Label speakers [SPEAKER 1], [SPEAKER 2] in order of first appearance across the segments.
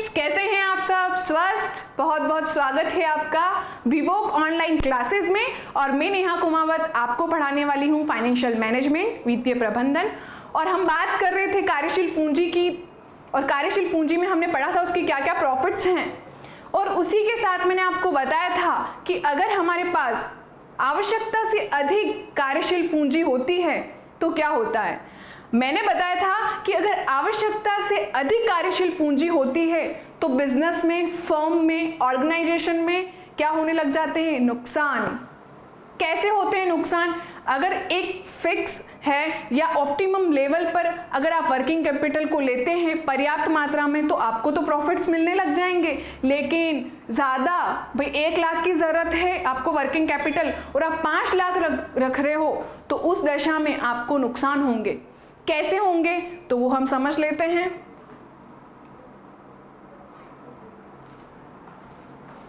[SPEAKER 1] Students, कैसे हैं आप सब? स्वस्थ? बहुत बहुत स्वागत है आपका विवोक ऑनलाइन क्लासेस में। और मैं नेहा कुमावत आपको पढ़ाने वाली हूं फाइनेंशियल मैनेजमेंट, वित्तीय प्रबंधन। और हम बात कर रहे थे कार्यशील पूंजी की, और कार्यशील पूंजी में हमने पढ़ा था उसकी क्या क्या प्रॉफिट्स हैं। और उसी के साथ मैंने आपको बताया था कि अगर हमारे पास आवश्यकता से अधिक कार्यशील पूंजी होती है तो क्या होता है। मैंने बताया था कि अगर आवश्यकता से अधिक कार्यशील पूंजी होती है तो बिजनेस में, फर्म में, ऑर्गेनाइजेशन में क्या होने लग जाते हैं? नुकसान। कैसे होते हैं नुकसान? अगर एक फिक्स है या ऑप्टिमम लेवल पर अगर आप वर्किंग कैपिटल को लेते हैं पर्याप्त मात्रा में तो आपको तो प्रॉफिट्स मिलने लग जाएंगे। लेकिन ज़्यादा, भाई 1 लाख की ज़रूरत है आपको वर्किंग कैपिटल और आप 5 लाख रख रहे हो तो उस दशा में आपको नुकसान होंगे। कैसे होंगे तो वो हम समझ लेते हैं।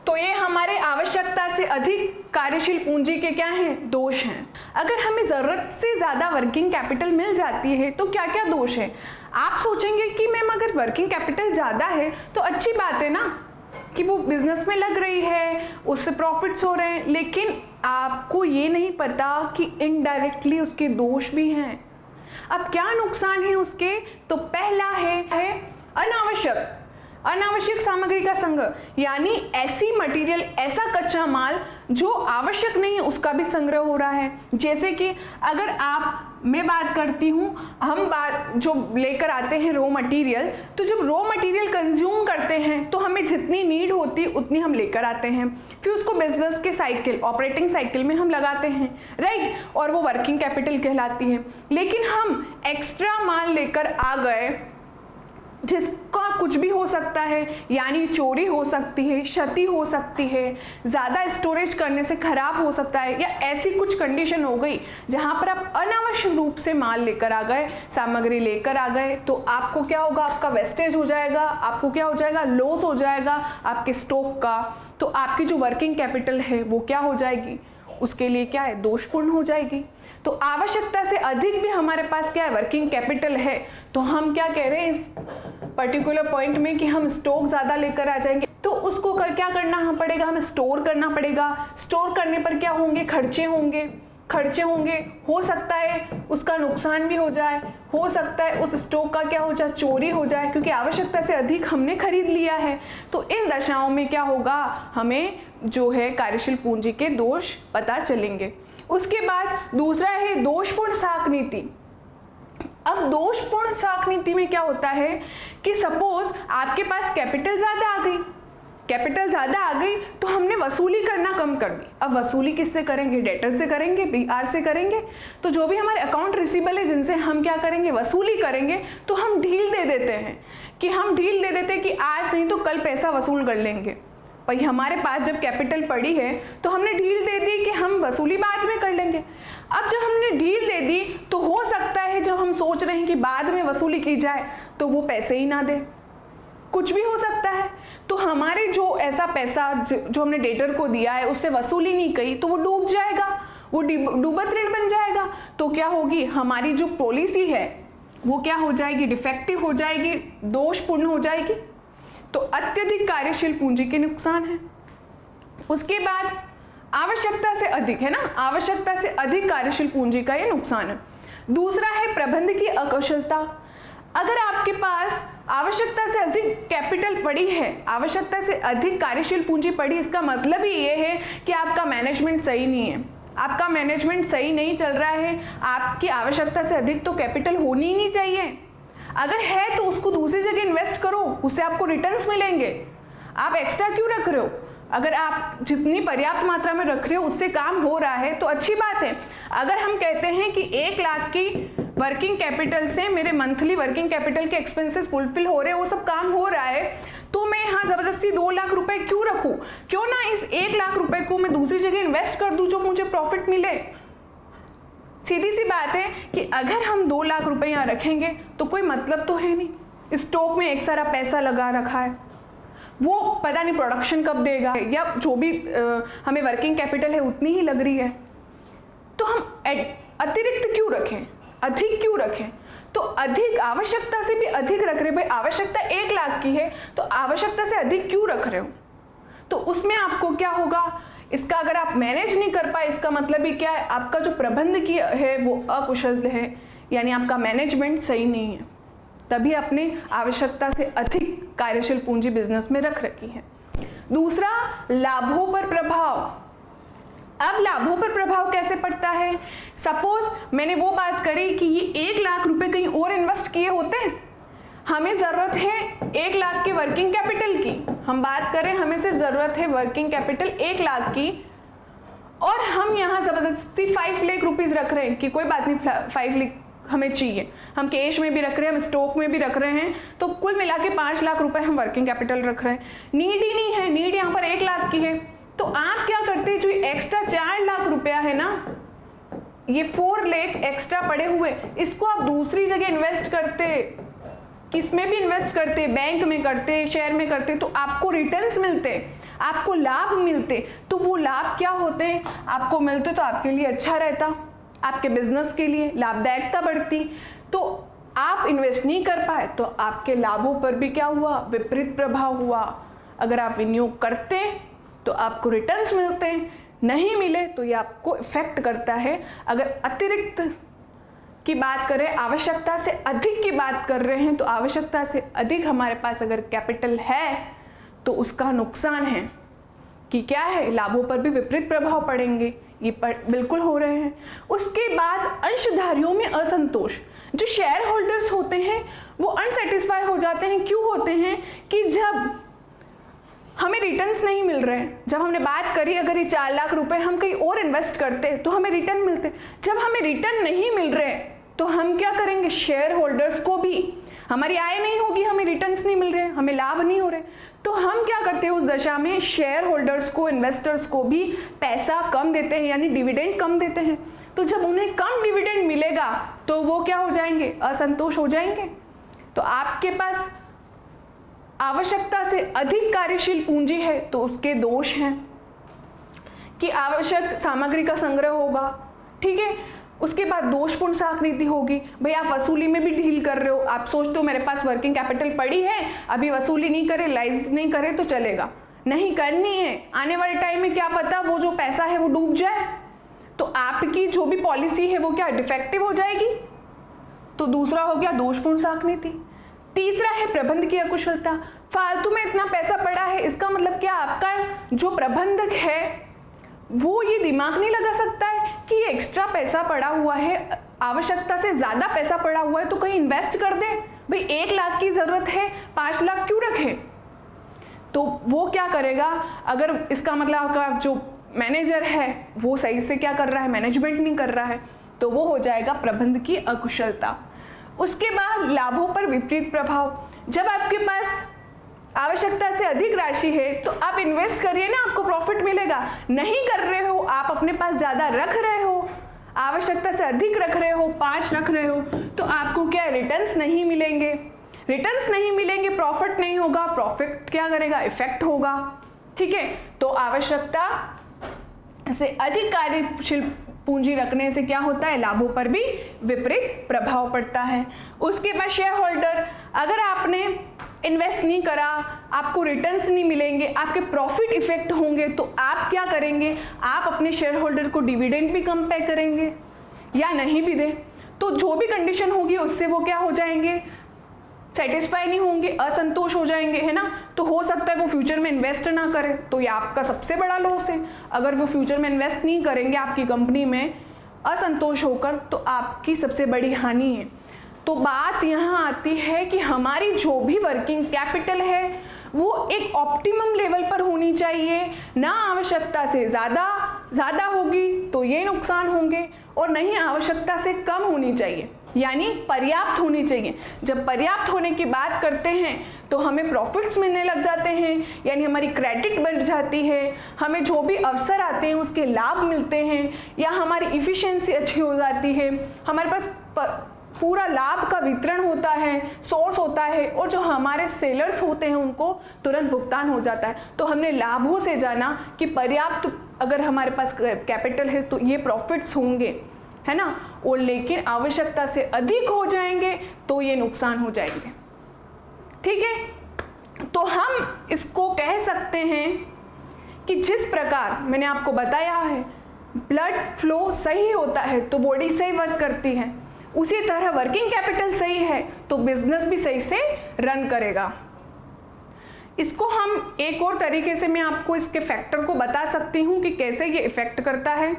[SPEAKER 1] तो ये हमारे आवश्यकता से अधिक कार्यशील पूंजी के क्या हैं? दोष हैं। अगर हमें ज़रूरत से ज़्यादा वर्किंग कैपिटल मिल जाती है तो क्या क्या दोष है? आप सोचेंगे कि मैम अगर वर्किंग कैपिटल ज़्यादा है तो अच्छी बात है ना कि वो बिजनेस में लग रही है, उससे प्रॉफिट्स हो रहे हैं, लेकिन आपको ये नहीं पता कि इनडायरेक्टली उसके दोष भी हैं। अब क्या नुकसान है उसके? तो पहला है अनावश्यक सामग्री का संग्रह, यानी ऐसी मटेरियल, ऐसा कच्चा माल जो आवश्यक नहीं है उसका भी संग्रह हो रहा है। जैसे कि अगर मैं बात करती हूँ, हम बात जो लेकर आते हैं रॉ मटेरियल, तो जब रॉ मटेरियल कंज्यूम करते हैं तो हमें जितनी नीड होती है उतनी हम लेकर आते हैं, फिर उसको बिजनेस के साइकिल, ऑपरेटिंग साइकिल में हम लगाते हैं, राइट, और वो वर्किंग कैपिटल कहलाती है। लेकिन हम एक्स्ट्रा माल लेकर आ गए जिसका कुछ भी हो सकता है, यानी चोरी हो सकती है, क्षति हो सकती है, ज़्यादा स्टोरेज करने से खराब हो सकता है, या ऐसी कुछ कंडीशन हो गई जहाँ पर आप अनावश्यक रूप से माल लेकर आ गए, सामग्री लेकर आ गए, तो आपको क्या होगा? आपका वेस्टेज हो जाएगा, आपको क्या हो जाएगा? लॉस हो जाएगा आपके स्टॉक का। तो आपकी जो वर्किंग कैपिटल है वो क्या हो जाएगी? उसके लिए क्या है? दोषपूर्ण हो जाएगी। तो आवश्यकता से अधिक भी हमारे पास क्या है? वर्किंग कैपिटल है, तो हम क्या कह रहे हैं इस पर्टिकुलर पॉइंट में कि हम स्टॉक ज़्यादा लेकर आ जाएंगे तो उसको क्या करना पड़ेगा? हमें स्टोर करना पड़ेगा। स्टोर करने पर क्या होंगे? खर्चे होंगे। हो सकता है उसका नुकसान भी हो जाए, हो सकता है उस स्टॉक का क्या हो जाए? चोरी हो जाए, क्योंकि आवश्यकता से अधिक हमने खरीद लिया है। तो इन दशाओं में क्या होगा? हमें जो है कार्यशील पूंजी के दोष पता चलेंगे। उसके बाद दूसरा है दोषपूर्ण साख नीति। अब दोषपूर्ण साख नीति में क्या होता है कि सपोज आपके पास कैपिटल ज़्यादा आ गई तो हमने वसूली करना कम कर दी। अब वसूली किससे करेंगे? डेटर से करेंगे, BR से करेंगे। तो जो भी हमारे अकाउंट रिसीवेबल है जिनसे हम क्या करेंगे? वसूली करेंगे। तो हम ढील दे देते हैं कि आज नहीं तो कल पैसा वसूल कर लेंगे। भाई हमारे पास जब कैपिटल पड़ी है तो हमने ढील दे दी कि हम वसूली बाद में कर लेंगे। अब जब हमने ढील दे दी तो हो सकता है जब हम सोच रहे हैं कि बाद में वसूली की जाए तो वो पैसे ही ना दे, कुछ भी हो सकता है। तो हमारे जो ऐसा पैसा जो हमने डेटर को दिया है उससे वसूली नहीं की तो वो डूब जाएगा, वो डूबत ऋण बन जाएगा। तो क्या होगी? हमारी जो पॉलिसी है वो क्या हो जाएगी? डिफेक्टिव हो जाएगी, दोषपूर्ण हो जाएगी। तो अत्यधिक कार्यशील पूंजी के नुकसान है। उसके बाद आवश्यकता से अधिक है ना, आवश्यकता से अधिक कार्यशील पूंजी का ये नुकसान है। दूसरा है प्रबंध की अकुशलता। अगर आपके पास आवश्यकता से अधिक कैपिटल पड़ी है, आवश्यकता से अधिक कार्यशील पूंजी पड़ी, इसका मतलब ही ये है कि आपका मैनेजमेंट सही नहीं है, आपका मैनेजमेंट सही नहीं चल रहा है। आपकी आवश्यकता से अधिक तो कैपिटल होनी ही नहीं चाहिए। अगर है तो उसको दूसरी जगह इन्वेस्ट करो, उससे आपको रिटर्न्स मिलेंगे। आप एक्स्ट्रा क्यों रख रहे हो? अगर आप जितनी पर्याप्त मात्रा में रख रहे हो उससे काम हो रहा है तो अच्छी बात है। अगर हम कहते हैं कि 1 लाख की वर्किंग कैपिटल से मेरे मंथली वर्किंग कैपिटल के एक्सपेंसेस फुलफिल हो रहे हैं, वो सब काम हो रहा है, तो मैं यहाँ जबरदस्ती 2 लाख रुपए क्यों रखूँ? क्यों ना इस 1 लाख रुपए को मैं दूसरी जगह इन्वेस्ट कर दूँ जो मुझे प्रॉफिट मिले। सीधी सी बात है कि अगर हम 2 लाख रुपए यहाँ रखेंगे तो कोई मतलब तो है नहीं। स्टॉक में एक सारा पैसा लगा रखा है, वो पता नहीं प्रोडक्शन कब देगा, या जो भी हमें वर्किंग कैपिटल है उतनी ही लग रही है, तो हम अतिरिक्त क्यों रखें, अधिक क्यों रखें? तो अधिक, आवश्यकता से भी अधिक रख रहे। भाई आवश्यकता 1 लाख लाख की है तो आवश्यकता से अधिक क्यों रख रहे हो? तो उसमें आपको क्या होगा, इसका अगर आप मैनेज नहीं कर पाए इसका मतलब ही क्या है, आपका जो प्रबंध की है वो अकुशल है, यानी आपका मैनेजमेंट सही नहीं है, तभी आपने आवश्यकता से अधिक कार्यशील पूंजी बिजनेस में रख रखी है। दूसरा, लाभों पर प्रभाव। अब लाभों पर प्रभाव कैसे पड़ता है? सपोज मैंने वो बात करी कि ये 1 लाख रुपए कहीं और इन्वेस्ट किए होते, हमें ज़रूरत है 1 लाख की वर्किंग कैपिटल की, हम बात करें हमें सिर्फ ज़रूरत है वर्किंग कैपिटल 1 लाख की, और हम यहाँ ज़बरदस्ती 5 लाख रुपीज़ रख रहे हैं कि कोई बात नहीं 5 लाख हमें चाहिए, हम कैश में भी रख रहे हैं, हम स्टॉक में भी रख रहे हैं, तो कुल मिला के 5 लाख रुपए हम वर्किंग कैपिटल रख रहे हैं। नीड ही नहीं है, नीड यहाँ पर 1 लाख की है, तो आप क्या करते हैं, जो एक्स्ट्रा 4 लाख रुपया है ना, ये 4 लाख एक्स्ट्रा पड़े हुए, इसको आप दूसरी जगह इन्वेस्ट करते, किसमें भी इन्वेस्ट करते, बैंक में करते, शेयर में करते, तो आपको रिटर्न्स मिलते, आपको लाभ मिलते। तो वो लाभ क्या होते हैं, आपको मिलते तो आपके लिए अच्छा रहता, आपके बिजनेस के लिए लाभदायकता बढ़ती। तो आप इन्वेस्ट नहीं कर पाए तो आपके लाभों पर भी क्या हुआ, विपरीत प्रभाव हुआ। अगर आप विनियोग करते तो आपको रिटर्न्स मिलते, नहीं मिले तो ये आपको इफेक्ट करता है। अगर अतिरिक्त की बात करें, आवश्यकता से अधिक की बात कर रहे हैं, तो आवश्यकता से अधिक हमारे पास अगर कैपिटल है तो उसका नुकसान है कि क्या है, लाभों पर भी विपरीत प्रभाव पड़ेंगे, ये बिल्कुल हो रहे हैं। उसके बाद अंशधारियों में असंतोष। जो शेयर होल्डर्स होते हैं वो अनसेटिस्फाई हो जाते हैं, क्यों होते हैं कि जब हमें रिटर्न्स नहीं मिल रहे हैं, जब हमने बात करी अगर ये 4 लाख रुपए हम कहीं और इन्वेस्ट करते तो हमें रिटर्न मिलते, जब हमें रिटर्न नहीं मिल रहे तो हम क्या करेंगे, शेयर होल्डर्स को भी हमारी आय नहीं होगी, हमें रिटर्न्स नहीं मिल रहे, हमें लाभ नहीं हो रहे, तो हम क्या करते हैं उस दशा में, शेयर होल्डर्स को, इन्वेस्टर्स को भी पैसा कम देते हैं, यानी डिविडेंड कम देते हैं। तो जब उन्हें कम डिविडेंड मिलेगा तो वो क्या हो जाएंगे, असंतोष हो जाएंगे। तो आपके पास आवश्यकता से अधिक कार्यशील पूंजी है तो उसके दोष हैं कि आवश्यक सामग्री का संग्रह होगा, ठीक है। उसके बाद दोषपूर्ण साख नीति होगी, भाई आप वसूली में भी ढील कर रहे हो, आप सोचते हो मेरे पास वर्किंग कैपिटल पड़ी है, अभी वसूली नहीं करे, लाइज नहीं करे तो चलेगा, नहीं करनी है, आने वाले टाइम में क्या पता वो जो पैसा है वो डूब जाए, तो आपकी जो भी पॉलिसी है वो क्या डिफेक्टिव हो जाएगी। तो दूसरा हो गया दोषपूर्ण साख नीति। तीसरा है प्रबंध की अकुशलता। फालतू में इतना पैसा पड़ा है, इसका मतलब क्या, आपका जो प्रबंधक है वो ये दिमाग नहीं लगा सकता है कि ये एक्स्ट्रा पैसा पड़ा हुआ है, आवश्यकता से ज़्यादा पैसा पड़ा हुआ है तो कहीं इन्वेस्ट कर दे, भाई 1 लाख की ज़रूरत है 5 लाख क्यों रखे। तो वो क्या करेगा, अगर इसका मतलब आपका जो मैनेजर है वो सही से क्या कर रहा है, मैनेजमेंट नहीं कर रहा है, तो वो हो जाएगा प्रबंध की अकुशलता। उसके बाद लाभों पर विपरीत प्रभाव। जब आपके पास आवश्यकता से अधिक राशि है तो आप इन्वेस्ट करिए ना, आपको प्रॉफिट मिलेगा, नहीं कर रहे हो, आप अपने पास ज़्यादा रख रहे हो, आवश्यकता से अधिक रख रहे हो, 5 रख रहे हो, तो आपको क्या रिटर्न्स नहीं मिलेंगे, रिटर्न्स नहीं मिलेंगे, प्रॉफिट नहीं होगा, प्रॉफिट क्या करेगा, इफेक्ट होगा, ठीक है। तो आवश्यकता से अधिक कार्यशील पूंजी रखने से क्या होता है, लाभों पर भी विपरीत प्रभाव पड़ता है। उसके बाद शेयर होल्डर, अगर आपने इन्वेस्ट नहीं करा, आपको रिटर्न्स नहीं मिलेंगे, आपके प्रॉफिट इफेक्ट होंगे, तो आप क्या करेंगे, आप अपने शेयर होल्डर को डिविडेंड भी कम पे करेंगे या नहीं भी दें, तो जो भी कंडीशन होगी उससे वो क्या हो जाएंगे, सेटिस्फाई नहीं होंगे, असंतोष हो जाएंगे, है ना। तो हो सकता है वो फ्यूचर में इन्वेस्ट ना करें, तो ये आपका सबसे बड़ा लॉस है। अगर वो फ्यूचर में इन्वेस्ट नहीं करेंगे आपकी कंपनी में असंतोष होकर, तो आपकी सबसे बड़ी हानि है। तो बात यहाँ आती है कि हमारी जो भी वर्किंग कैपिटल है वो एक ऑप्टिमम लेवल पर होनी चाहिए, ना आवश्यकता से ज़्यादा होगी तो ये नुकसान होंगे, और नहीं आवश्यकता से कम होनी चाहिए, यानी पर्याप्त होनी चाहिए। जब पर्याप्त होने की बात करते हैं तो हमें प्रॉफिट्स मिलने लग जाते हैं, यानी हमारी क्रेडिट बढ़ जाती है, हमें जो भी अवसर आते हैं उसके लाभ मिलते हैं, या हमारी इफ़िशियंसी अच्छी हो जाती है, हमारे पास पूरा लाभ का वितरण होता है, सोर्स होता है, और जो हमारे सेलर्स होते हैं उनको तुरंत भुगतान हो जाता है। तो हमने लाभों से जाना कि पर्याप्त अगर हमारे पास कैपिटल है तो ये प्रॉफिट्स होंगे, है ना, और लेकिन आवश्यकता से अधिक हो जाएंगे तो ये नुकसान हो जाएंगे, ठीक है। तो हम इसको कह सकते हैं कि जिस प्रकार मैंने आपको बताया है ब्लड फ्लो सही होता है तो बॉडी सही वर्क करती है, उसी तरह वर्किंग कैपिटल सही है तो बिजनेस भी सही से रन करेगा। इसको हम एक और तरीके से मैं आपको इसके फैक्टर को बता सकती हूँ कि कैसे ये इफेक्ट करता है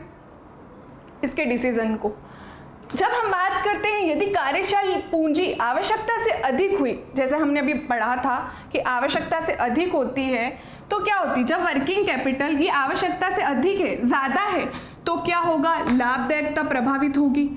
[SPEAKER 1] इसके डिसीजन को। जब हम बात करते हैं यदि कार्यशील पूंजी आवश्यकता से अधिक हुई, जैसे हमने अभी पढ़ा था कि आवश्यकता से अधिक होती है तो क्या होती है, जब वर्किंग कैपिटल ये आवश्यकता से अधिक है, ज़्यादा है, तो क्या होगा, लाभदायकता प्रभावित होगी,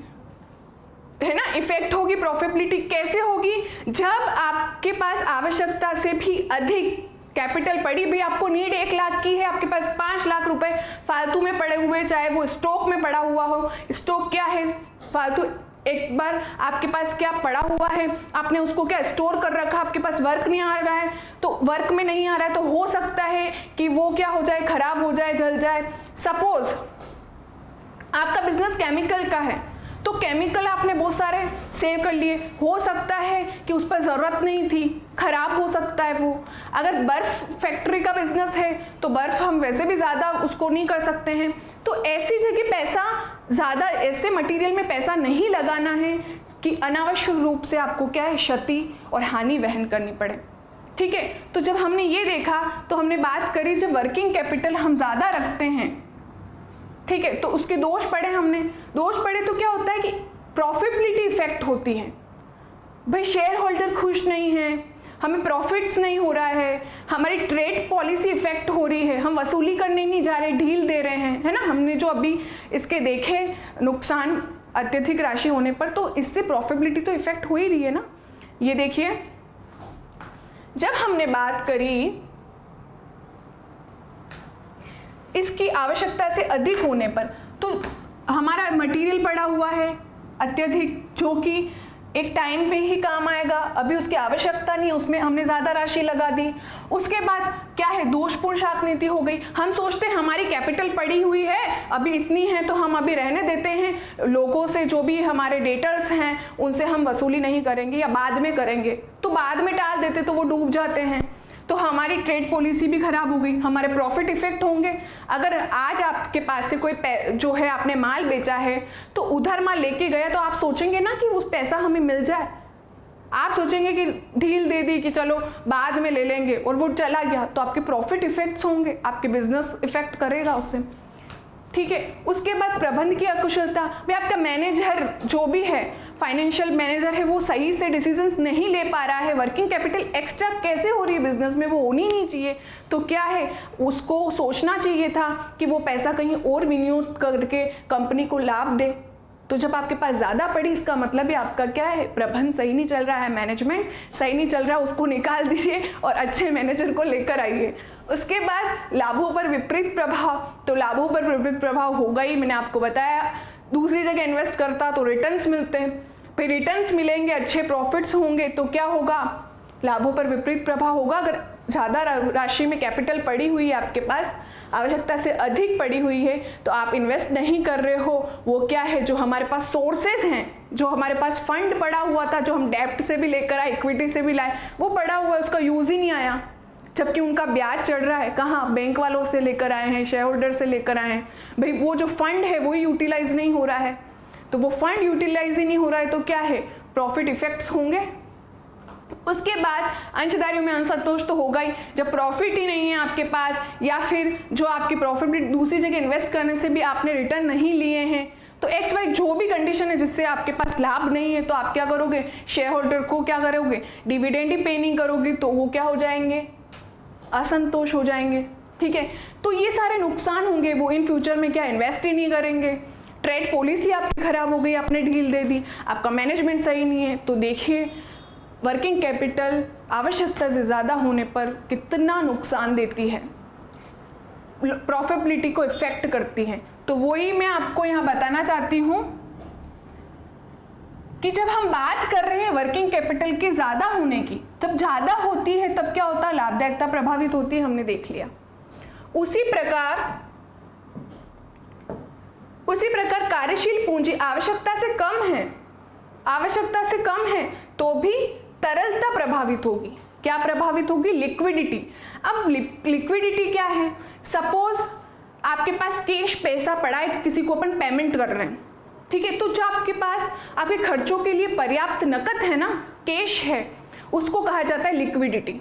[SPEAKER 1] है ना, इफेक्ट होगी, प्रॉफिटेबिलिटी कैसे होगी, जब आपके पास आवश्यकता से भी अधिक कैपिटल पड़ी, भी आपको नीड 1 लाख की है, आपके पास 5 लाख रुपए फालतू में पड़े हुए, चाहे वो स्टॉक में पड़ा हुआ हो, स्टॉक क्या है फालतू, एक बार आपके पास क्या पड़ा हुआ है, आपने उसको क्या स्टोर कर रखा, आपके पास वर्क नहीं आ रहा है, तो वर्क में नहीं आ रहा है तो हो सकता है कि वो क्या हो जाए, खराब हो जाए, जल जाए। सपोज आपका बिजनेस केमिकल का है तो केमिकल आपने बहुत सारे सेव कर लिए, हो सकता है कि उस पर ज़रूरत नहीं थी, खराब हो सकता है वो। अगर बर्फ़ फैक्ट्री का बिजनेस है तो बर्फ़ हम वैसे भी ज़्यादा उसको नहीं कर सकते हैं, तो ऐसी जगह पैसा ज़्यादा ऐसे मटेरियल में पैसा नहीं लगाना है कि अनावश्यक रूप से आपको क्या है, क्षति और हानि वहन करनी पड़े। ठीक है, तो जब हमने ये देखा तो हमने बात करी जब वर्किंग कैपिटल हम ज़्यादा रखते हैं, ठीक है, तो उसके दोष पड़े, हमने दोष पड़े तो क्या होता है कि प्रॉफिटेबिलिटी इफेक्ट होती है, भाई शेयर होल्डर खुश नहीं है, हमें प्रॉफिट्स नहीं हो रहा है, हमारी ट्रेड पॉलिसी इफेक्ट हो रही है, हम वसूली करने नहीं जा रहे, ढील दे रहे हैं, है ना, हमने जो अभी इसके देखे नुकसान अत्यधिक राशि होने पर, तो इससे प्रॉफिटेबिलिटी तो इफेक्ट हो ही रही है ना। ये देखिए, जब हमने बात करी इसकी आवश्यकता से अधिक होने पर, तो हमारा मटेरियल पड़ा हुआ है अत्यधिक, जो कि एक टाइम पे ही काम आएगा, अभी उसकी आवश्यकता नहीं, उसमें हमने ज़्यादा राशि लगा दी। उसके बाद क्या है, दोषपूर्ण शाख नीति हो गई, हम सोचते हैं हमारी कैपिटल पड़ी हुई है, अभी इतनी है तो हम अभी रहने देते हैं, लोगों से जो भी हमारे डेटर्स हैं उनसे हम वसूली नहीं करेंगे या बाद में करेंगे, तो बाद में टाल देते तो वो डूब जाते हैं, तो हमारी ट्रेड पॉलिसी भी खराब हो गई, हमारे प्रॉफिट इफेक्ट होंगे। अगर आज आपके पास से कोई जो है आपने माल बेचा है तो उधर माल लेके गया तो आप सोचेंगे ना कि उस पैसा हमें मिल जाए, आप सोचेंगे कि ढील दे दी कि चलो बाद में ले लेंगे, और वो चला गया तो आपके प्रॉफिट इफेक्ट्स होंगे, आपके बिजनेस इफेक्ट करेगा उससे। ठीक है, उसके बाद प्रबंध की अकुशलता, भाई आपका मैनेजर जो भी है, फाइनेंशियल मैनेजर है, वो सही से डिसीजंस नहीं ले पा रहा है, वर्किंग कैपिटल एक्स्ट्रा कैसे हो रही है बिजनेस में, वो होनी नहीं चाहिए, तो क्या है, उसको सोचना चाहिए था कि वो पैसा कहीं और विनियोग करके कंपनी को लाभ दे। तो जब आपके पास ज़्यादा पड़ी, इसका मतलब है आपका क्या है, प्रबंध सही नहीं चल रहा है, मैनेजमेंट सही नहीं चल रहा है, उसको निकाल दीजिए और अच्छे मैनेजर को लेकर आइए। उसके बाद लाभों पर विपरीत प्रभाव, तो लाभों पर विपरीत प्रभाव होगा ही, मैंने आपको बताया, दूसरी जगह इन्वेस्ट करता तो रिटर्न्स मिलते हैं, फिर रिटर्न्स मिलेंगे, अच्छे प्रॉफिट्स होंगे, तो क्या होगा, लाभों पर विपरीत प्रभाव होगा। अगर ज़्यादा राशि में कैपिटल पड़ी हुई है आपके पास, आवश्यकता से अधिक पड़ी हुई है, तो आप इन्वेस्ट नहीं कर रहे हो, वो क्या है, जो हमारे पास सोर्सेज हैं, जो हमारे पास फंड पड़ा हुआ था, जो हम डेप्ट से भी लेकर आए, इक्विटी से भी लाए, वो पड़ा हुआ है, उसका यूज़ ही नहीं आया, जबकि उनका ब्याज चढ़ रहा है, कहाँ, बैंक वालों से लेकर आए हैं, शेयर होल्डर से लेकर आए हैं, भाई वो जो फंड है वो यूटिलाइज नहीं हो रहा है, तो वो फंड यूटिलाइज ही नहीं हो रहा है, तो क्या है, प्रॉफिट इफेक्ट्स होंगे। उसके बाद अंशधारियों में असंतोष तो होगा ही, जब प्रॉफिट ही नहीं है आपके पास, या फिर जो आपकी प्रॉफिट दूसरी जगह इन्वेस्ट करने से भी आपने रिटर्न नहीं लिए हैं, तो एक्स वाई जो भी कंडीशन है जिससे आपके पास लाभ नहीं है, तो आप क्या करोगे, शेयर होल्डर को क्या करोगे, डिविडेंड ही पे नहीं करोगे, तो वो क्या हो जाएंगे, असंतोष हो जाएंगे। ठीक है, तो ये सारे नुकसान होंगे, वो इन फ्यूचर में क्या इन्वेस्ट ही नहीं करेंगे, ट्रेड पॉलिसी आपकी खराब हो गई, आपने ढील दे दी, आपका मैनेजमेंट सही नहीं है। तो देखिए वर्किंग कैपिटल आवश्यकता से ज़्यादा होने पर कितना नुकसान देती है, प्रॉफिटेबिलिटी को इफेक्ट करती है। तो वही मैं आपको यहाँ बताना चाहती हूँ कि जब हम बात कर रहे हैं वर्किंग कैपिटल के ज़्यादा होने की, तब ज़्यादा होती है तब क्या होता है, लाभदायकता प्रभावित होती है, हमने देख लिया। उसी प्रकार कार्यशील पूंजी आवश्यकता से कम है तो भी तरलता प्रभावित होगी, क्या प्रभावित होगी? लिक्विडिटी। अब लिक्विडिटी क्या है? सपोज आपके पास कैश पैसा पड़ा है, किसी को अपन पेमेंट कर रहे हैं, ठीक है, तो जो आपके पास आपके खर्चों के लिए पर्याप्त नकद है ना, कैश है, उसको कहा जाता है लिक्विडिटी।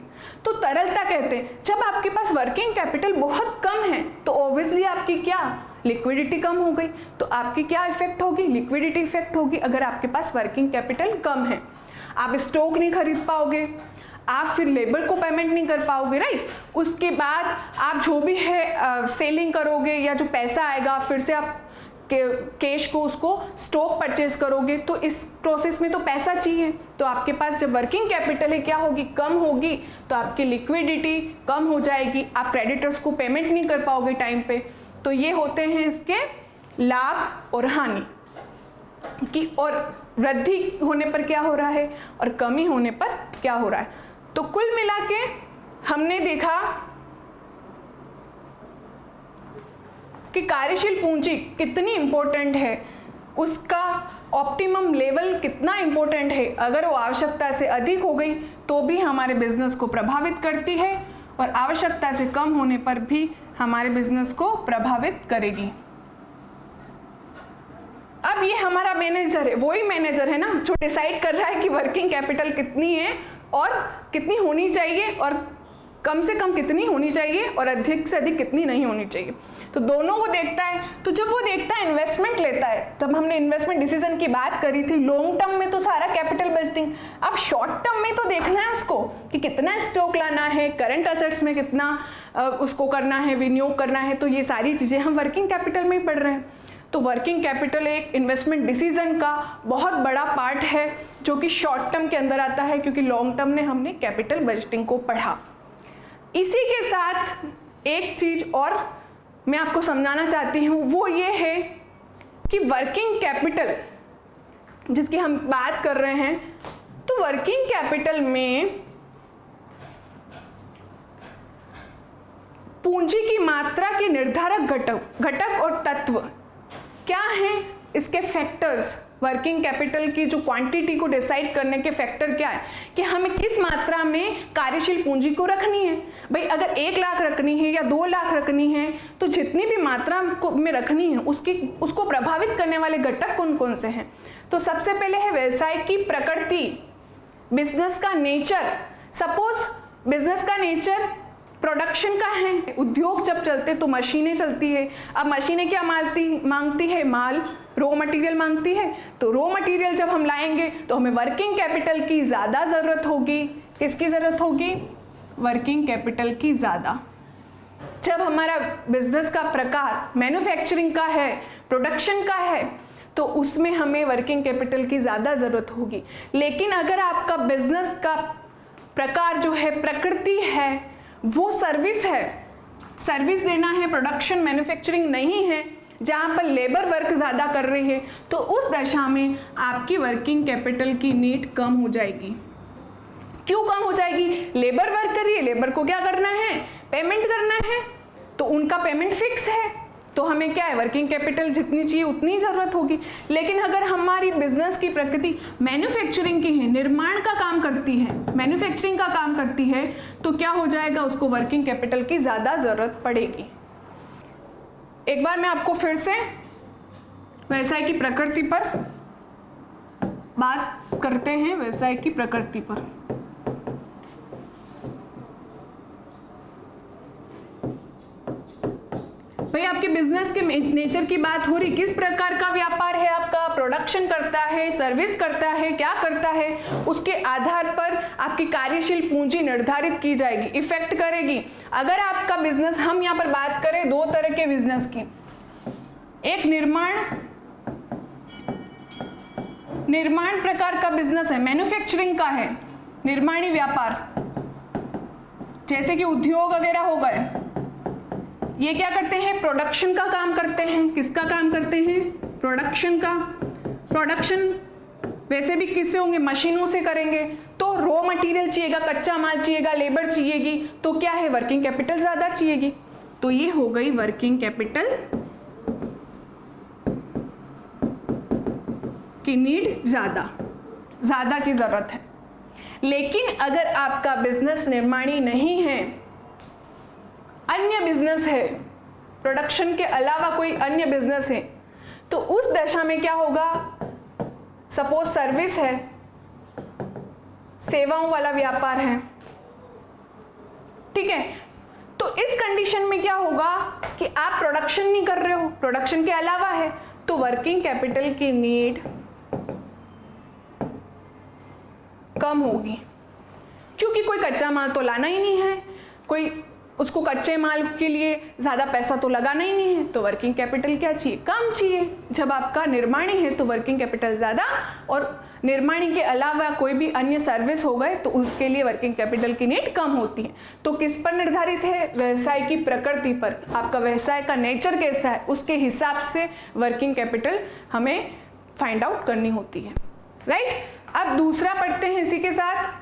[SPEAKER 1] तो तरलता कहते हैं। जब आपके पास वर्किंग कैपिटल बहुत कम है तो ऑब्वियसली आपकी क्या, लिक्विडिटी कम हो गई, तो आपकी क्या इफेक्ट होगी? लिक्विडिटी इफेक्ट होगी। अगर आपके पास वर्किंग कैपिटल कम है, आप स्टॉक नहीं खरीद पाओगे, आप फिर लेबर को पेमेंट नहीं कर पाओगे, राइट। उसके बाद आप जो भी है सेलिंग करोगे या जो पैसा आएगा फिर से आप कैश को उसको स्टॉक परचेज करोगे, तो इस प्रोसेस में तो पैसा चाहिए। तो आपके पास जब वर्किंग कैपिटल है क्या होगी? कम होगी, तो आपकी लिक्विडिटी कम हो जाएगी, आप क्रेडिटर्स को पेमेंट नहीं कर पाओगे टाइम पे। तो ये होते हैं इसके लाभ और हानि की, और वृद्धि होने पर क्या हो रहा है और कमी होने पर क्या हो रहा है। तो कुल मिला के हमने देखा कि कार्यशील पूंजी कितनी इंपॉर्टेंट है, उसका ऑप्टिमम लेवल कितना इंपॉर्टेंट है। अगर वो आवश्यकता से अधिक हो गई तो भी हमारे बिजनेस को प्रभावित करती है, और आवश्यकता से कम होने पर भी हमारे बिजनेस को प्रभावित करेगी। अब ये हमारा मैनेजर है, वही मैनेजर है ना जो डिसाइड कर रहा है कि वर्किंग कैपिटल कितनी है और कितनी होनी चाहिए, और कम से कम कितनी होनी चाहिए और अधिक से अधिक कितनी नहीं होनी चाहिए। तो दोनों वो देखता है। तो जब वो देखता है, इन्वेस्टमेंट लेता है, तब हमने इन्वेस्टमेंट डिसीजन की बात करी थी। लॉन्ग टर्म में तो सारा कैपिटल बजटिंग, अब शॉर्ट टर्म में तो देखना है उसको कि कितना स्टॉक लाना है, करंट असेट्स में कितना उसको करना है, विनियोग करना है। तो ये सारी चीज़ें हम वर्किंग कैपिटल में ही पढ़ रहे हैं। तो वर्किंग कैपिटल एक इन्वेस्टमेंट डिसीजन का बहुत बड़ा पार्ट है जो कि शॉर्ट टर्म के अंदर आता है, क्योंकि लॉन्ग टर्म में हमने कैपिटल बजटिंग को पढ़ा। इसी के साथ एक चीज़ और मैं आपको समझाना चाहती हूँ, वो ये है कि वर्किंग कैपिटल जिसकी हम बात कर रहे हैं, तो वर्किंग कैपिटल में पूंजी की मात्रा के निर्धारक घटक और तत्व क्या हैं, इसके फैक्टर्स। वर्किंग कैपिटल की जो क्वांटिटी को डिसाइड करने के फैक्टर क्या है कि हमें किस मात्रा में कार्यशील पूंजी को रखनी है। भाई अगर 1 लाख रखनी है या 2 लाख रखनी है, तो जितनी भी मात्रा में रखनी है उसको प्रभावित करने वाले घटक कौन कौन से हैं। तो सबसे पहले है व्यवसाय की प्रकृति, बिजनेस का नेचर। सपोज बिजनेस का नेचर प्रोडक्शन का है, उद्योग जब चलते तो मशीनें चलती है। अब मशीनें क्या मांगती है? माल, रॉ मटेरियल मांगती है। तो रॉ मटेरियल जब हम लाएंगे तो हमें वर्किंग कैपिटल की ज़्यादा ज़रूरत होगी। किसकी ज़रूरत होगी? वर्किंग कैपिटल की ज़्यादा। जब हमारा बिजनेस का प्रकार मैन्युफैक्चरिंग का है, प्रोडक्शन का है, तो उसमें हमें वर्किंग कैपिटल की ज़्यादा ज़रूरत होगी। लेकिन अगर आपका बिजनेस का प्रकार जो है प्रकृति है, वो सर्विस है, सर्विस देना है, प्रोडक्शन मैन्युफैक्चरिंग नहीं है, जहाँ पर लेबर वर्क ज़्यादा कर रही है, तो उस दशा में आपकी वर्किंग कैपिटल की नीड कम हो जाएगी। क्यों कम हो जाएगी? लेबर वर्क कर रही है, लेबर को क्या करना है? पेमेंट करना है, तो उनका पेमेंट फिक्स है, तो हमें क्या है? वर्किंग कैपिटल जितनी चाहिए उतनी ज़रूरत होगी। लेकिन अगर हमारी बिजनेस की प्रकृति मैन्युफैक्चरिंग की है, निर्माण का काम करती है, मैन्युफैक्चरिंग का काम करती है, तो क्या हो जाएगा? उसको वर्किंग कैपिटल की ज़्यादा ज़रूरत पड़ेगी। एक बार मैं आपको फिर से व्यवसाय की प्रकृति पर बात करते हैं। व्यवसाय की प्रकृति पर भाई आपके बिजनेस के नेचर की बात हो रही, किस प्रकार का व्यापार है आपका, प्रोडक्शन करता है, सर्विस करता है, क्या करता है, उसके आधार पर आपकी कार्यशील पूंजी निर्धारित की जाएगी, इफेक्ट करेगी। अगर आपका बिजनेस, हम यहाँ पर बात करें 2 तरह के बिजनेस की, एक निर्माण प्रकार का बिजनेस है, मैन्युफैक्चरिंग का है, निर्माणी व्यापार, जैसे कि उद्योग वगैरह हो गए। ये क्या करते हैं? प्रोडक्शन का काम करते हैं। किसका काम करते हैं? प्रोडक्शन का। प्रोडक्शन वैसे भी किससे होंगे? मशीनों से करेंगे। तो रॉ मटेरियल चाहिएगा, कच्चा माल चाहिएगा, लेबर चाहिएगी, तो क्या है? वर्किंग कैपिटल ज़्यादा चाहिएगी। तो ये हो गई वर्किंग कैपिटल की नीड, ज़्यादा की ज़रूरत है। लेकिन अगर आपका बिजनेस निर्माणी नहीं है, अन्य बिजनेस है, प्रोडक्शन के अलावा कोई अन्य बिजनेस है, तो उस दशा में क्या होगा, सपोज सर्विस है, सेवाओं वाला व्यापार है, ठीक है, तो इस कंडीशन में क्या होगा कि आप प्रोडक्शन नहीं कर रहे हो, प्रोडक्शन के अलावा है, तो वर्किंग कैपिटल की नीड कम होगी, क्योंकि कोई कच्चा माल तो लाना ही नहीं है, कोई उसको कच्चे माल के लिए ज़्यादा पैसा तो लगाना ही नहीं है, तो वर्किंग कैपिटल क्या चाहिए, कम चाहिए। जब आपका निर्माणी है तो वर्किंग कैपिटल ज़्यादा, और निर्माणी के अलावा कोई भी अन्य सर्विस हो गए तो उसके लिए वर्किंग कैपिटल की नीड कम होती है। तो किस पर निर्धारित है, व्यवसाय की प्रकृति पर, आपका व्यवसाय का नेचर कैसा है उसके हिसाब से वर्किंग कैपिटल हमें फाइंड आउट करनी होती है, राइट। अब दूसरा पढ़ते हैं इसी के साथ।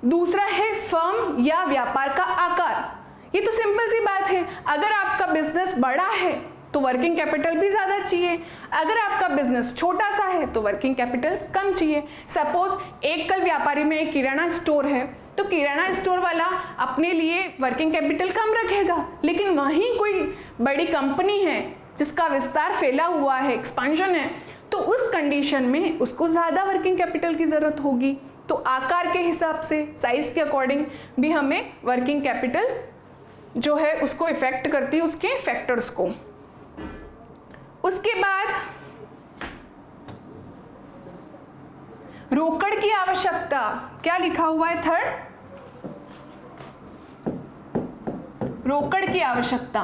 [SPEAKER 1] दूसरा है फर्म या व्यापार का आकार। ये तो सिंपल सी बात है, अगर आपका बिजनेस बड़ा है तो वर्किंग कैपिटल भी ज़्यादा चाहिए, अगर आपका बिजनेस छोटा सा है तो वर्किंग कैपिटल कम चाहिए। सपोज एक कल व्यापारी में एक किराना स्टोर है, तो किराना स्टोर वाला अपने लिए वर्किंग कैपिटल कम रखेगा, लेकिन वहीं कोई बड़ी कंपनी है जिसका विस्तार फैला हुआ है, एक्सपांशन है, तो उस कंडीशन में उसको ज़्यादा वर्किंग कैपिटल की ज़रूरत होगी। तो आकार के हिसाब से, साइज के अकॉर्डिंग भी हमें वर्किंग कैपिटल जो है उसको इफेक्ट करती है, उसके फैक्टर्स को। उसके बाद रोकड़ की आवश्यकता, क्या लिखा हुआ है थर्ड, रोकड़ की आवश्यकता।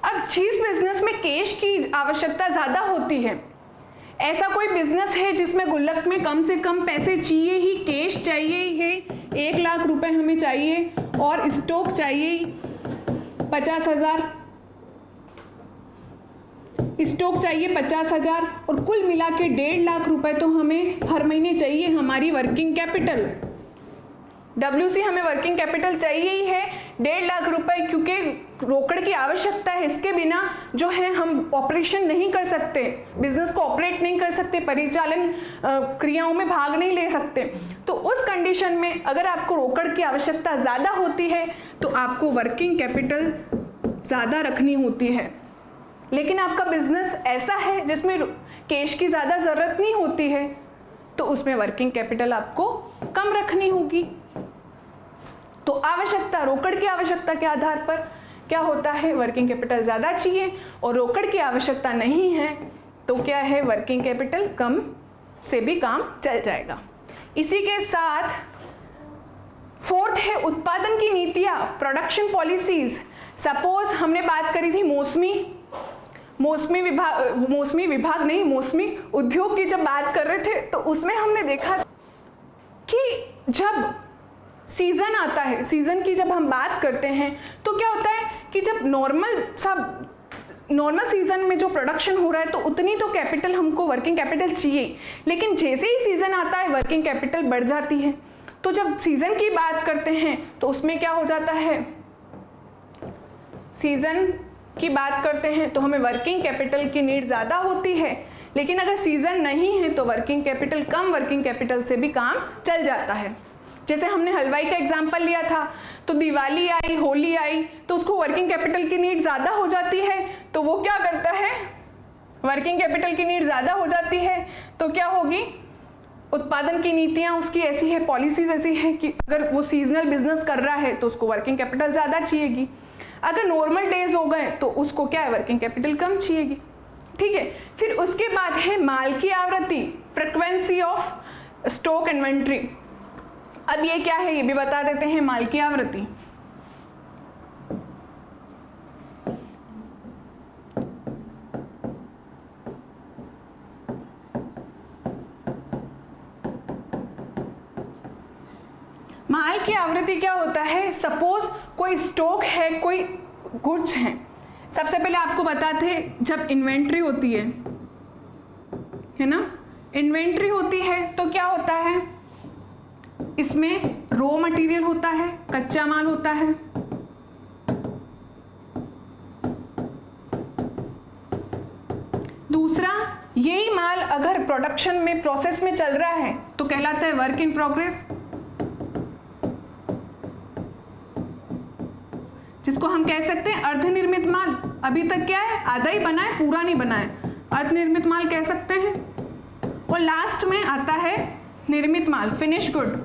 [SPEAKER 1] अब जिस बिजनेस में कैश की आवश्यकता ज्यादा होती है, ऐसा कोई बिजनेस है जिसमें गुल्लक में कम से कम पैसे चाहिए ही, कैश चाहिए है, 1 लाख रुपए हमें चाहिए और स्टॉक चाहिए 50,000, स्टॉक चाहिए 50,000 और कुल मिला के 1.5 लाख रुपए तो हमें हर महीने चाहिए हमारी वर्किंग कैपिटल। WC हमें वर्किंग कैपिटल चाहिए ही है 1.5 लाख रुपए, क्योंकि रोकड़ की आवश्यकता है, इसके बिना जो है हम ऑपरेशन नहीं कर सकते, बिजनेस को ऑपरेट नहीं कर सकते, परिचालन क्रियाओं में भाग नहीं ले सकते। तो उस कंडीशन में अगर आपको रोकड़ की आवश्यकता ज़्यादा होती है तो आपको वर्किंग कैपिटल ज़्यादा रखनी होती है। लेकिन आपका बिजनेस ऐसा है जिसमें कैश की ज़्यादा ज़रूरत नहीं होती है, तो उसमें वर्किंग कैपिटल आपको कम रखनी होगी। तो आवश्यकता, रोकड़ की आवश्यकता के आधार पर क्या होता है, वर्किंग कैपिटल ज़्यादा चाहिए, और रोकड़ की आवश्यकता नहीं है तो क्या है, वर्किंग कैपिटल कम से भी काम चल जाएगा। इसी के साथ फोर्थ है उत्पादन की नीतियाँ, प्रोडक्शन पॉलिसीज। सपोज हमने बात करी थी मौसमी उद्योग की जब बात कर रहे थे, तो उसमें हमने देखा कि जब सीजन आता है, सीजन की जब हम बात करते हैं तो क्या होता है कि जब नॉर्मल सीजन में जो प्रोडक्शन हो रहा है तो उतनी तो कैपिटल हमको वर्किंग कैपिटल चाहिए, लेकिन जैसे ही सीजन आता है वर्किंग कैपिटल बढ़ जाती है। तो जब सीजन की बात करते हैं तो उसमें क्या हो जाता है, सीजन की बात करते हैं तो हमें वर्किंग कैपिटल की नीड ज़्यादा होती है, लेकिन अगर सीजन नहीं है तो वर्किंग कैपिटल, कम वर्किंग कैपिटल से भी काम चल जाता है। जैसे हमने हलवाई का एग्जाम्पल लिया था, तो दिवाली आई, होली आई, तो उसको वर्किंग कैपिटल की नीड ज़्यादा हो जाती है, तो वो क्या करता है, वर्किंग कैपिटल की नीड ज़्यादा हो जाती है तो क्या होगी, उत्पादन की नीतियाँ उसकी ऐसी है, पॉलिसीज ऐसी है कि अगर वो सीजनल बिजनेस कर रहा है तो उसको वर्किंग कैपिटल ज़्यादा चाहिएगी, अगर नॉर्मल डेज हो गए तो उसको क्या है, वर्किंग कैपिटल कम चाहिएगी। ठीक है, फिर उसके बाद है माल की आवृत्ति, फ्रीक्वेंसी ऑफ स्टॉक इन्वेंट्री। अब ये क्या है ये भी बता देते हैं, माल की आवृत्ति। माल की आवृत्ति क्या होता है, सपोज कोई स्टॉक है, कोई गुड्स हैं। सबसे पहले आपको बताते जब इन्वेंट्री होती है ना, इन्वेंट्री होती है तो क्या होता है, इसमें रॉ मटेरियल होता है, कच्चा माल होता है, प्रोडक्शन में प्रोसेस में चल रहा है तो कहलाता है वर्क इन प्रोग्रेस, जिसको हम कह सकते हैं अर्धनिर्मित माल। अभी तक क्या है, आधा ही बना है, पूरा नहीं बना है, अर्धनिर्मित माल कह सकते हैं। और लास्ट में आता है निर्मित माल, फिनिश गुड।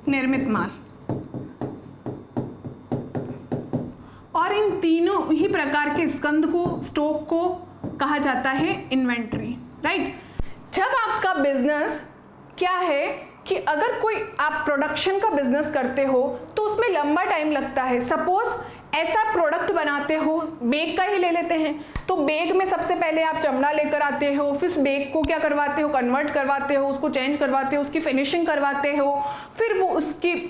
[SPEAKER 1] निर्मित माल। और इन तीनों ही प्रकार के स्कंद को, स्टॉक को कहा जाता है इन्वेंट्री, राइट। जब आपका बिजनेस क्या है कि अगर कोई आप प्रोडक्शन का बिजनेस करते हो तो उसमें लंबा टाइम लगता है। सपोज ऐसा प्रोडक्ट बनाते हो, बेग का ही ले लेते हैं, तो बेग में सबसे पहले आप चमड़ा लेकर आते हो, फिर उस बेग को क्या करवाते हो, कन्वर्ट करवाते हो, उसको चेंज करवाते हो, उसकी फिनिशिंग करवाते हो, फिर वो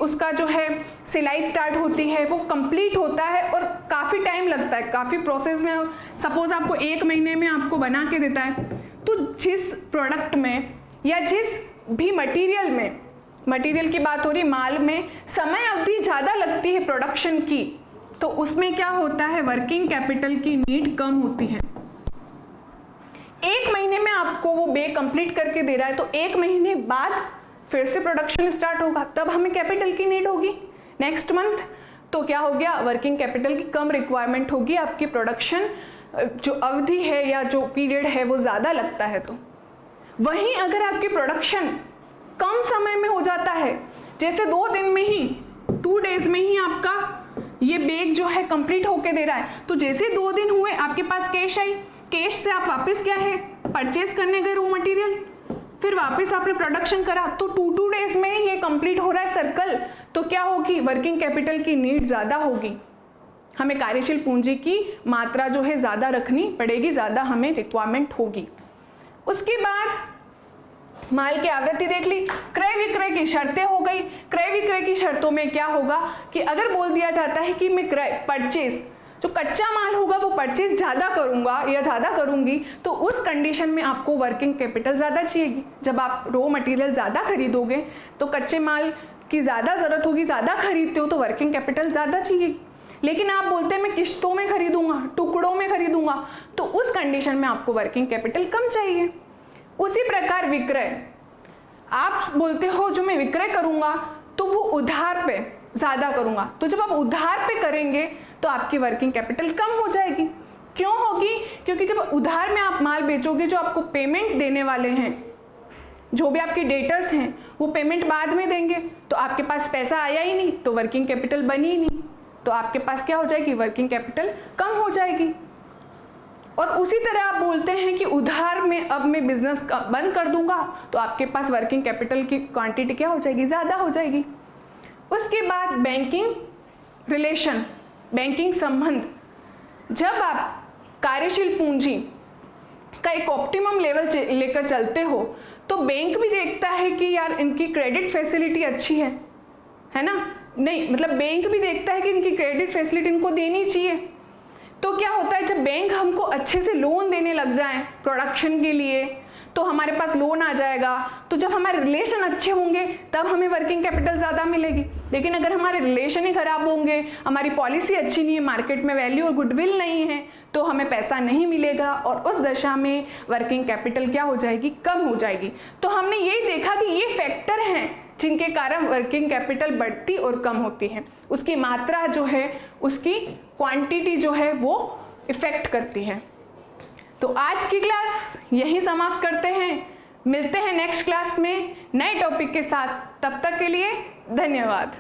[SPEAKER 1] उसका जो है सिलाई स्टार्ट होती है, वो कंप्लीट होता है और काफ़ी टाइम लगता है, काफ़ी प्रोसेस में। सपोज आपको 1 महीने में आपको बना के देता है, तो जिस प्रोडक्ट में या जिस भी मटेरियल में, मटेरियल की बात हो रही, माल में समय अवधि ज़्यादा लगती है प्रोडक्शन की, तो उसमें क्या होता है, वर्किंग कैपिटल की नीड कम होती है। 1 महीने में आपको वो बेग कंप्लीट करके दे रहा है, तो 1 महीने बाद फिर से प्रोडक्शन स्टार्ट होगा, तब हमें कैपिटल की नीड होगी नेक्स्ट मंथ। तो क्या हो गया, वर्किंग कैपिटल की कम रिक्वायरमेंट होगी, आपकी प्रोडक्शन जो अवधि है या जो पीरियड है वो ज़्यादा लगता है। तो वहीं अगर आपकी प्रोडक्शन कम समय में हो जाता है, जैसे 2 दिन में ही, 2 डेज में ही आपका ये बेग जो है कंप्लीट होके दे रहा है, तो जैसे 2 दिन हुए आपके पास कैश आई, कैश से आप वापस क्या है, परचेज करने गए रॉ मटेरियल, फिर वापस आपने प्रोडक्शन करा, तो 2 डेज में ये कंप्लीट हो रहा है सर्कल। तो क्या होगी, वर्किंग कैपिटल की नीड ज़्यादा होगी, हमें कार्यशील पूंजी की मात्रा जो है ज़्यादा रखनी पड़ेगी, ज़्यादा हमें रिक्वायरमेंट होगी। उसके बाद माल की आवृत्ति देख ली, क्रय विक्रय की शर्तें हो गई। क्रय विक्रय की शर्तों में क्या होगा कि अगर बोल दिया जाता है कि मैं क्रय परचेज, जो कच्चा माल होगा वो परचेज ज़्यादा करूँगा या ज़्यादा करूँगी, तो उस कंडीशन में आपको वर्किंग कैपिटल ज़्यादा चाहिएगी। जब आप रॉ मटेरियल ज़्यादा खरीदोगे तो कच्चे माल की ज़्यादा ज़रूरत होगी, ज़्यादा खरीदते हो तो वर्किंग कैपिटल ज़्यादा चाहिए। लेकिन आप बोलते हैं मैं किश्तों में खरीदूंगा, टुकड़ों में खरीदूंगा, तो उस कंडीशन में आपको वर्किंग कैपिटल कम चाहिए। उसी प्रकार विक्रय, आप बोलते हो जो मैं विक्रय करूंगा तो वो उधार पे ज़्यादा करूंगा, तो जब आप उधार पे करेंगे तो आपकी वर्किंग कैपिटल कम हो जाएगी। क्यों होगी, क्योंकि जब उधार में आप माल बेचोगे, जो आपको पेमेंट देने वाले हैं, जो भी आपके डेटर्स हैं, वो पेमेंट बाद में देंगे, तो आपके पास पैसा आया ही नहीं, तो वर्किंग कैपिटल बनी ही नहीं, तो आपके पास क्या हो जाएगी, वर्किंग कैपिटल कम हो जाएगी। और उसी तरह आप बोलते हैं कि उधार में अब मैं बिजनेस बंद कर दूंगा, तो आपके पास वर्किंग कैपिटल की क्वांटिटी क्या हो जाएगी, ज़्यादा हो जाएगी। उसके बाद बैंकिंग रिलेशन, बैंकिंग संबंध, जब आप कार्यशील पूंजी का एक ऑप्टिमम लेवल लेकर चलते हो तो बैंक भी देखता है कि यार इनकी क्रेडिट फैसिलिटी अच्छी है ना, नहीं मतलब बैंक भी देखता है कि इनकी क्रेडिट फैसिलिटी इनको देनी चाहिए। तो क्या होता है, जब बैंक हमको अच्छे से लोन देने लग जाए प्रोडक्शन के लिए, तो हमारे पास लोन आ जाएगा, तो जब हमारे रिलेशन अच्छे होंगे तब हमें वर्किंग कैपिटल ज़्यादा मिलेगी। लेकिन अगर हमारे रिलेशन ही ख़राब होंगे, हमारी पॉलिसी अच्छी नहीं है, मार्केट में वैल्यू और गुडविल नहीं है, तो हमें पैसा नहीं मिलेगा और उस दशा में वर्किंग कैपिटल क्या हो जाएगी, कम हो जाएगी। तो हमने यही देखा कि ये फैक्टर हैं जिनके कारण वर्किंग कैपिटल बढ़ती और कम होती है, उसकी मात्रा जो है, उसकी क्वांटिटी जो है वो इफेक्ट करती है। तो आज की क्लास यहीं समाप्त करते हैं, मिलते हैं नेक्स्ट क्लास में नए टॉपिक के साथ, तब तक के लिए धन्यवाद।